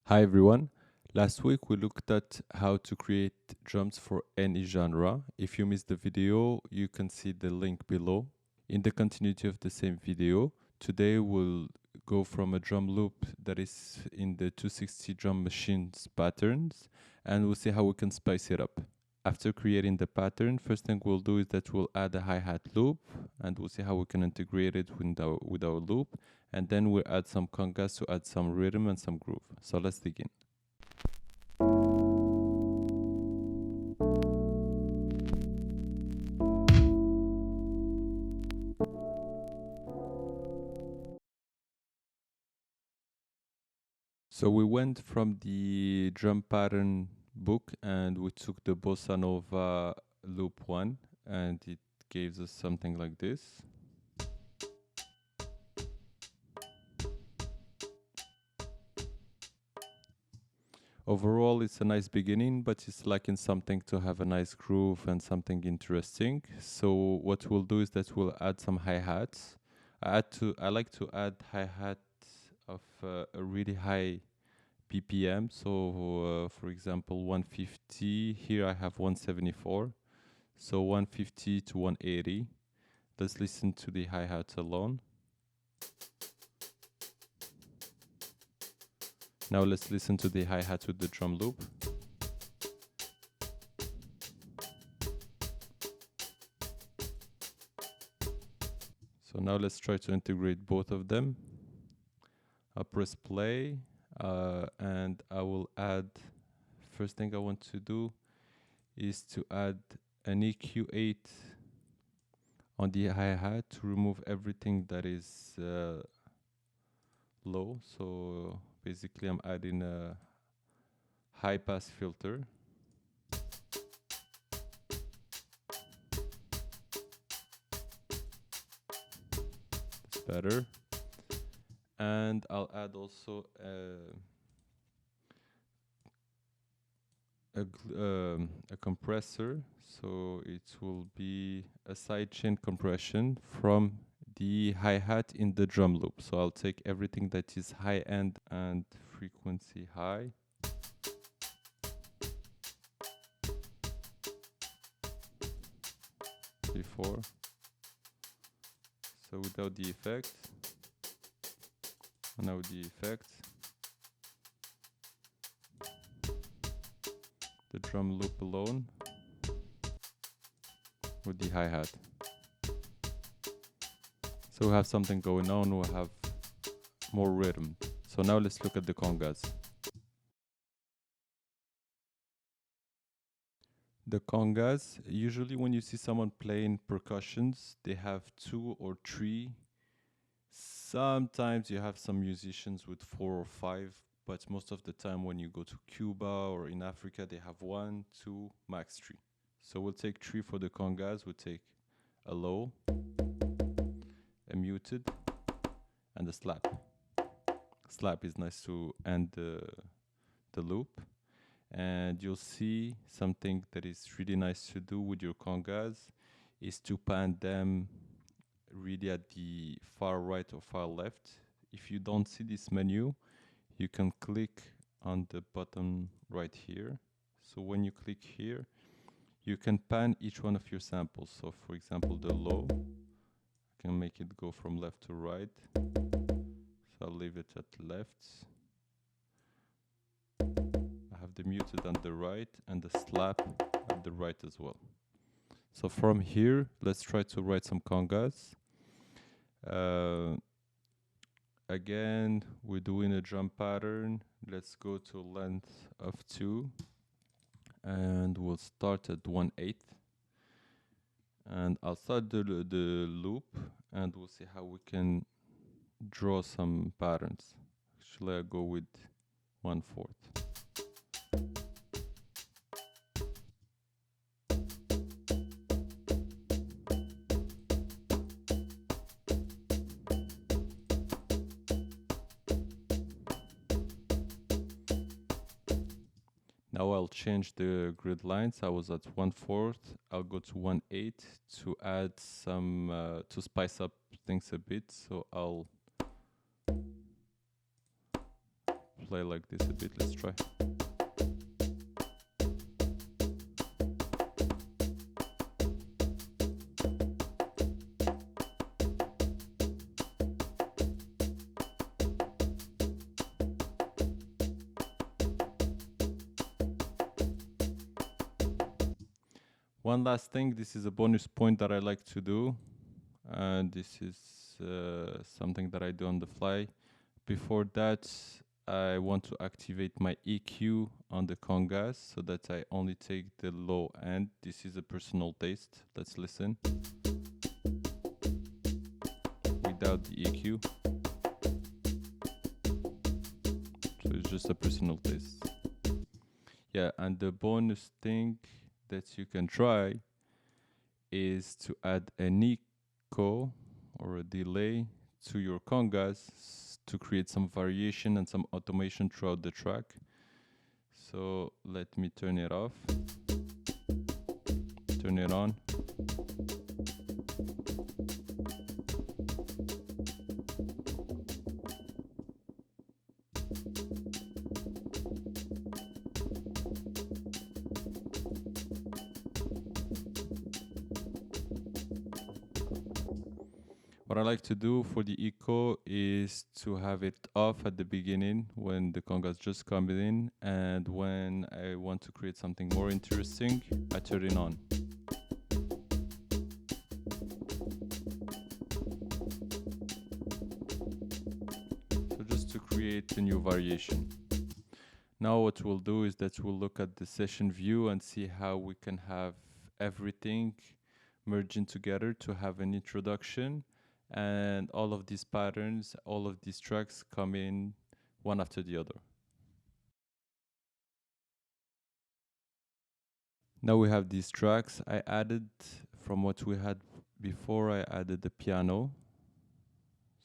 Hi everyone. Last week we looked at how to create drums for any genre. If you missed the video, you can see the link below. In the continuity of the same video, today we'll go from a drum loop that is in the 260 drum machines patterns, and we'll see how we can spice it up. After creating the pattern, first thing we'll do is that we'll add a hi-hat loop, and we'll see how we can integrate it with our loop, and then we'll add some congas to add some rhythm and some groove. So let's dig in. So we went from the drum pattern book and we took the bossa nova loop 1, and it gives us something like this. Overall, it's a nice beginning, but it's lacking something to have a nice groove and something interesting. So what we'll do is that we'll add some hi-hats. I like to add hi-hat of a really high BPM. So for example, 150. Here I have 174. So 150 to 180. Let's listen to the hi-hats alone. Now let's listen to the hi-hat with the drum loop. So now let's try to integrate both of them. I'll press play and I will add, first thing I want to do is to add an EQ8 on the hi-hat to remove everything that is low. So basically I'm adding a high pass filter. That's better. And I'll add also a compressor. So it will be a sidechain compression from the hi-hat in the drum loop. So I'll take everything that is high end and frequency high. Before. So without the effect. And now with the effect. The drum loop alone. With the hi-hat. So we have something going on, we have more rhythm. So now let's look at the congas. The congas, usually when you see someone playing percussions, they have 2 or 3. Sometimes you have some musicians with 4 or 5, but most of the time when you go to Cuba or in Africa, they have 1, 2, max 3. So we'll take 3 for the congas, we'll take a low, a muted, and a slap. Slap is nice to end the loop. And you'll see something that is really nice to do with your congas is to pan them really at the far right or far left. If you don't see this menu, you can click on the button right here. So when you click here, you can pan each one of your samples. So for example, the low, I can make it go from left to right. So I'll leave it at left. I have the muted on the right and the slap at the right as well. So from here, let's try to write some congas. Again, we're doing a drum pattern. Let's go to length of 2. And we'll start at 1/8. And I'll start the loop and we'll see how we can draw some patterns. Actually, I'll go with 1/4. Now I'll change the grid lines. I was at 1/4. I'll go to 1/8 to add some, to spice up things a bit. So I'll play like this a bit. Let's try. One last thing, this is a bonus point that I like to do, and this is something that I do on the fly. Before that, I want to activate my EQ on the congas so that I only take the low end. This is a personal taste. Let's listen. Without the EQ. So it's just a personal taste. Yeah, and the bonus thing that you can try is to add an echo or a delay to your congas to create some variation and some automation throughout the track. So let me turn it off, turn it on. What I like to do for the echo is to have it off at the beginning when the congas just come in, and when I want to create something more interesting, I turn it on. So just to create a new variation. Now what we'll do is that we'll look at the session view and see how we can have everything merging together to have an introduction. And all of these patterns, all of these tracks come in one after the other. Now we have these tracks. I added, from what we had before, I added the piano.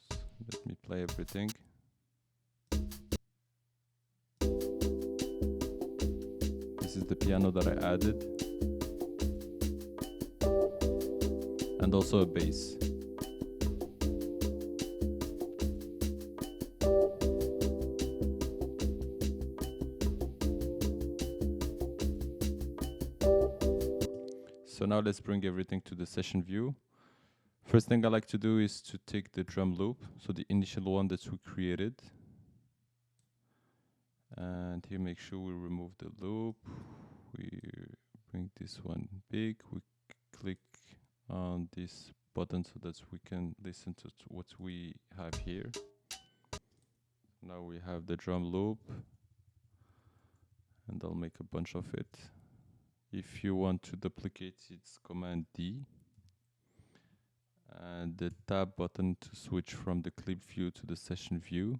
So let me play everything. This is the piano that I added. And also a bass. So now let's bring everything to the session view. First thing I like to do is to take the drum loop, so the initial one that we created. And here make sure we remove the loop. We bring this one big. We click on this button so that we can listen to what we have here. Now we have the drum loop, and I'll make a bunch of it. If you want to duplicate, it's Command D. And the tab button to switch from the clip view to the session view.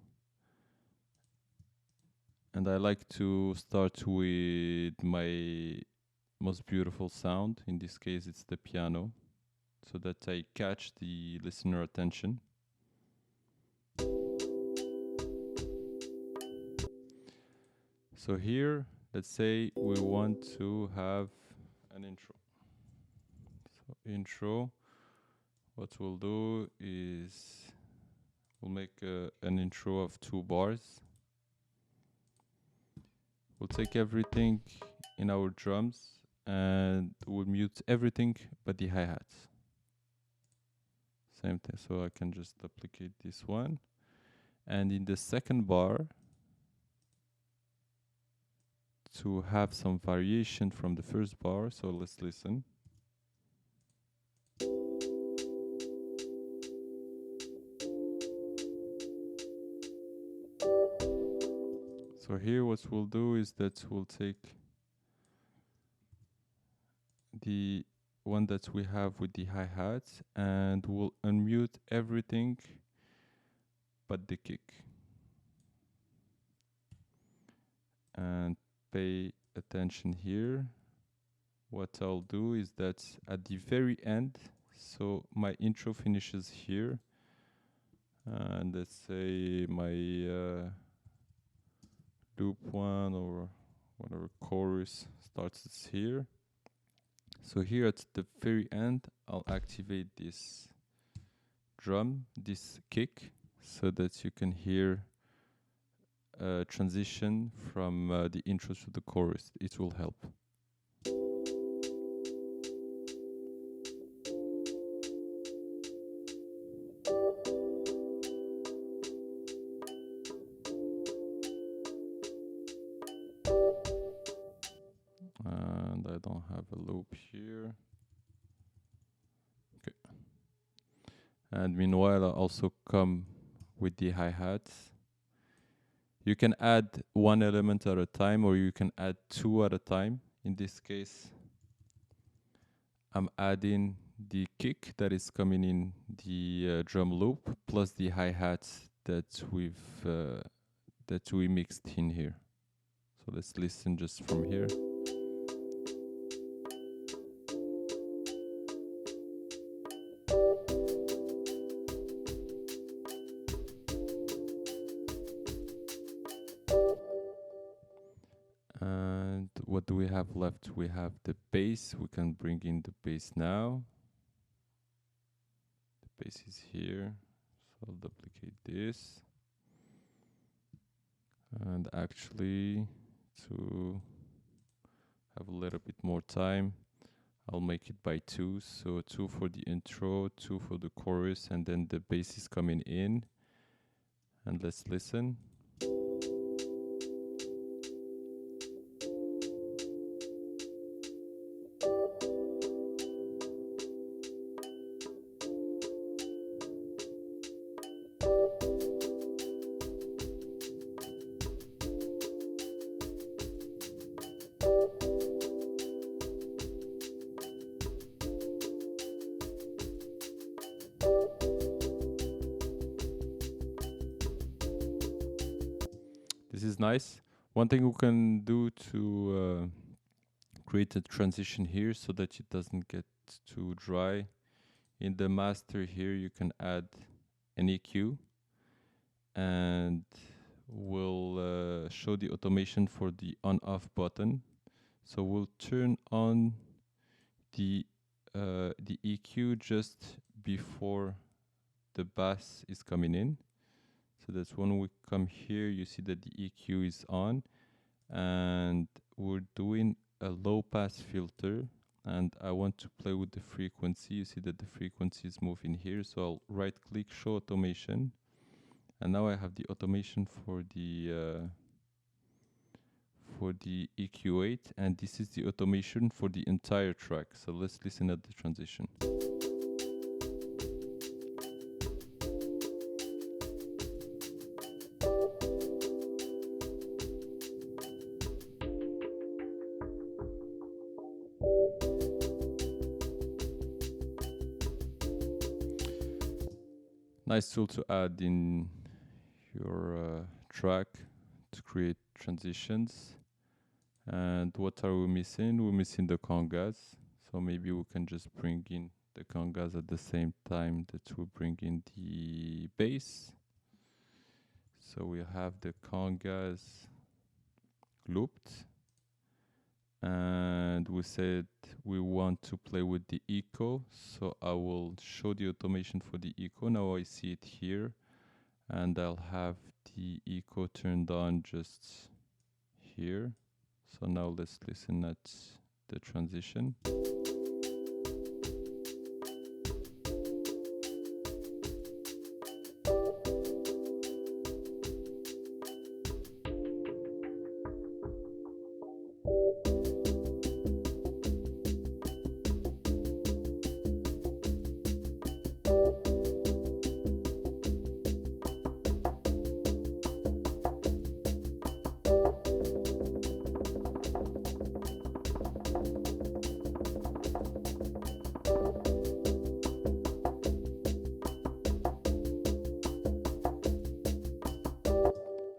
And I like to start with my most beautiful sound. In this case, it's the piano, so that I catch the listener attention. So here, let's say we want to have an intro. So intro, what we'll do is we'll make an intro of 2 bars. We'll take everything in our drums and we'll mute everything but the hi-hats. Same thing, so I can just duplicate this one. And in the second bar, to have some variation from the first bar, so let's listen. So here what we'll do is that we'll take the one that we have with the hi-hat and we'll unmute everything but the kick. And pay attention here. What I'll do is that at the very end, so my intro finishes here, and let's say my loop one or whatever chorus starts here. So here at the very end, I'll activate this drum, this kick, so that you can hear transition from the intro to the chorus. It will help. And I don't have a loop here. Okay. And meanwhile, I also come with the hi-hats. You can add one element at a time, or you can add two at a time. In this case, I'm adding the kick that is coming in the drum loop plus the hi-hats that we mixed in here. So let's listen just from here. And what do we have left? We have the bass. We can bring in the bass now. The bass is here. So I'll duplicate this. And actually, to have a little bit more time, I'll make it by 2. So 2 for the intro, 2 for the chorus, and then the bass is coming in. And let's listen. This is nice. One thing we can do to create a transition here so that it doesn't get too dry. In the master here, you can add an EQ, and we'll show the automation for the on-off button. So we'll turn on the EQ just before the bass is coming in. So that's when we come here, you see that the EQ is on, and we're doing a low pass filter, and I want to play with the frequency. You see that the frequency is moving here, so I'll right click, show automation, and now I have the automation for the EQ8, and this is the automation for the entire track. So let's listen at the transition. Nice tool to add in your track to create transitions. And what are we missing? We're missing the congas. So maybe we can just bring in the congas at the same time that we bring in the bass. So we have the congas looped. And we said we want to play with the echo, so I will show the automation for the echo. Now I see it here, and I'll have the echo turned on just here. So now let's listen at the transition.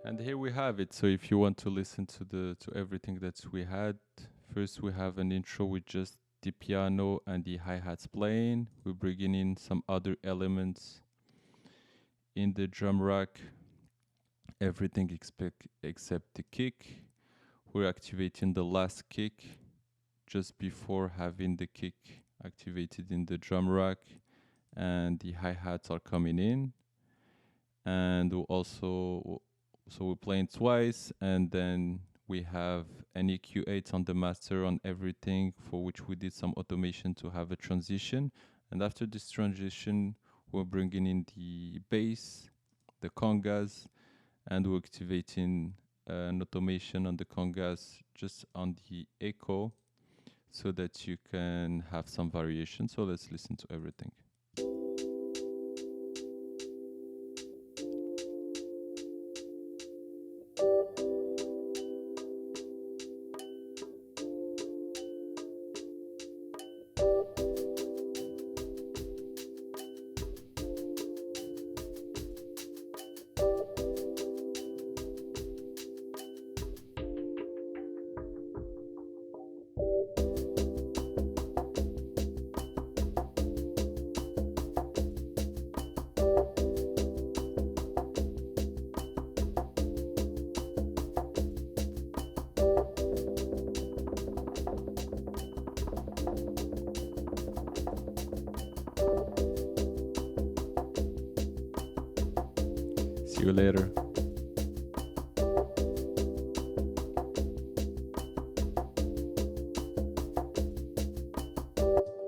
And here we have it. So if you want to listen to everything that we had, first we have an intro with just the piano and the hi-hats playing. We're bringing in some other elements in the drum rack, everything except the kick. We're activating the last kick just before having the kick activated in the drum rack, and the hi-hats are coming in. And we'll also So we're playing twice, and then we have an EQ8 on the master on everything, for which we did some automation to have a transition. And after this transition, we're bringing in the bass, the congas, and we're activating an automation on the congas just on the echo so that you can have some variation. So let's listen to everything. See you later.